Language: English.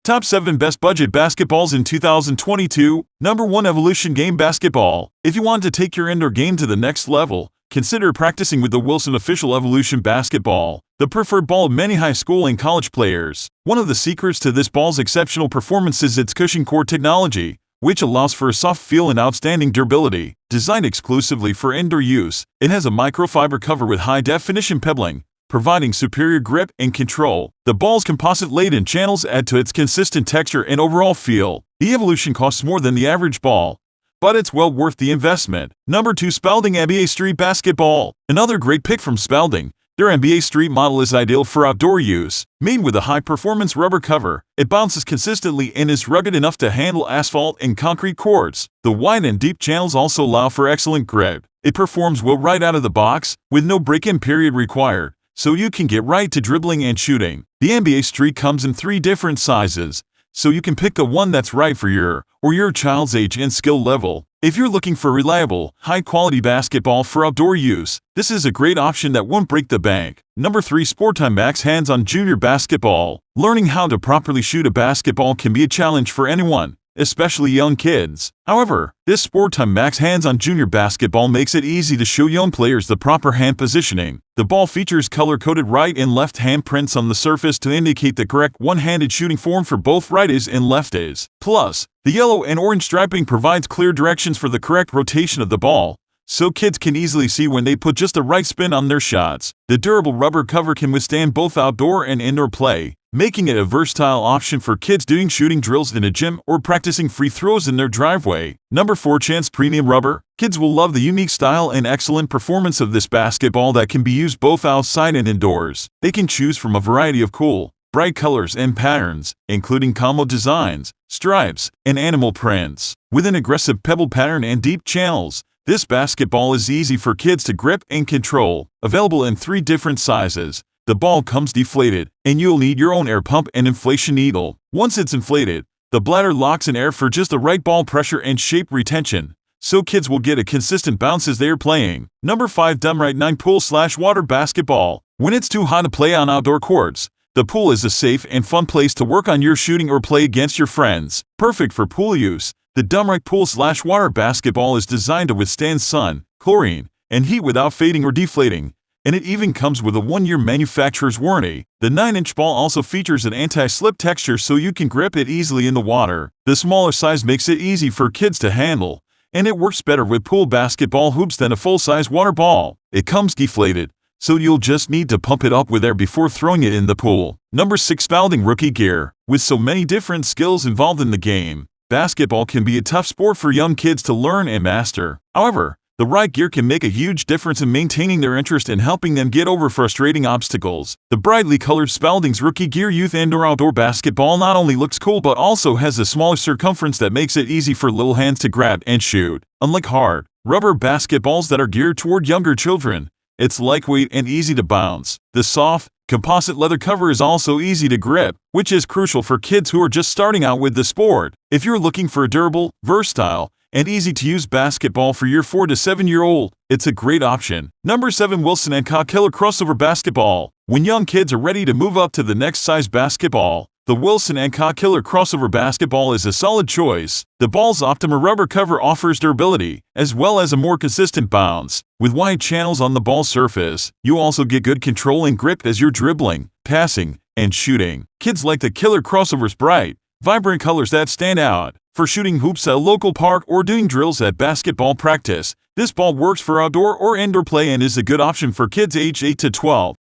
Top 7 Best Budget Basketballs in 2022. Number 1. Evolution Game Basketball. If you want to take your indoor game to the next level, consider practicing with the Wilson Official Evolution Basketball, the preferred ball of many high school and college players. One of the secrets to this ball's exceptional performance is its cushion core technology, which allows for a soft feel and outstanding durability. Designed exclusively for indoor use, it has a microfiber cover with high-definition pebbling, providing superior grip and control. The ball's composite-laden channels add to its consistent texture and overall feel. The Evolution costs more than the average ball, but it's well worth the investment. Number 2. Spalding NBA Street Basketball. Another great pick from Spalding. Their NBA Street model is ideal for outdoor use. Made with a high-performance rubber cover, it bounces consistently and is rugged enough to handle asphalt and concrete courts. The wide and deep channels also allow for excellent grip. It performs well right out of the box, with no break-in period required, so you can get right to dribbling and shooting. The NBA Street comes in 3 different sizes, so you can pick the one that's right for your or your child's age and skill level. If you're looking for reliable, high-quality basketball for outdoor use, this is a great option that won't break the bank. Number 3. Sporttime Max Hands-On Junior Basketball. Learning how to properly shoot a basketball can be a challenge for anyone, especially young kids. However, this Sporttime Max Hands-On Junior Basketball makes it easy to show young players the proper hand positioning. The ball features color-coded right and left hand prints on the surface to indicate the correct one-handed shooting form for both righties and lefties. Plus, the yellow and orange striping provides clear directions for the correct rotation of the ball, so kids can easily see when they put just the right spin on their shots. The durable rubber cover can withstand both outdoor and indoor play, making it a versatile option for kids doing shooting drills in a gym or practicing free throws in their driveway. Number 4. Chance Premium Rubber. Kids will love the unique style and excellent performance of this basketball that can be used both outside and indoors. They can choose from a variety of cool, bright colors and patterns, including combo designs, stripes, and animal prints. With an aggressive pebble pattern and deep channels, this basketball is easy for kids to grip and control. Available in 3 different sizes, the ball comes deflated, and you'll need your own air pump and inflation needle. Once it's inflated, the bladder locks in air for just the right ball pressure and shape retention, so kids will get a consistent bounce as they are playing. Number 5. Dumrite 9 Pool/Water Basketball. When it's too hot to play on outdoor courts, the pool is a safe and fun place to work on your shooting or play against your friends. Perfect for pool use, the Dumrite Pool/Water Basketball is designed to withstand sun, chlorine, and heat without fading or deflating, and it even comes with a 1-year manufacturer's warranty. The 9-inch ball also features an anti-slip texture so you can grip it easily in the water. The smaller size makes it easy for kids to handle, and it works better with pool basketball hoops than a full-size water ball. It comes deflated, so you'll just need to pump it up with air before throwing it in the pool. Number 6. Spalding Rookie Gear. With so many different skills involved in the game, basketball can be a tough sport for young kids to learn and master. However, the right gear can make a huge difference in maintaining their interest and helping them get over frustrating obstacles. The brightly colored Spalding's Rookie Gear Youth Indoor-Outdoor Basketball not only looks cool but also has a smaller circumference that makes it easy for little hands to grab and shoot. Unlike hard, rubber basketballs that are geared toward younger children, it's lightweight and easy to bounce. The soft, composite leather cover is also easy to grip, which is crucial for kids who are just starting out with the sport. If you're looking for a durable, versatile, and easy-to-use basketball for your 4 to 7-year-old, it's a great option. Number 7. Wilson & Co. Killer Crossover Basketball. When young kids are ready to move up to the next size basketball, the Wilson & Co. Killer Crossover Basketball is a solid choice. The ball's Optima rubber cover offers durability, as well as a more consistent bounce. With wide channels on the ball surface, you also get good control and grip as you're dribbling, passing, and shooting. Kids like the Killer Crossover's bright, vibrant colors that stand out. For shooting hoops at a local park or doing drills at basketball practice, this ball works for outdoor or indoor play and is a good option for kids aged 8 to 12.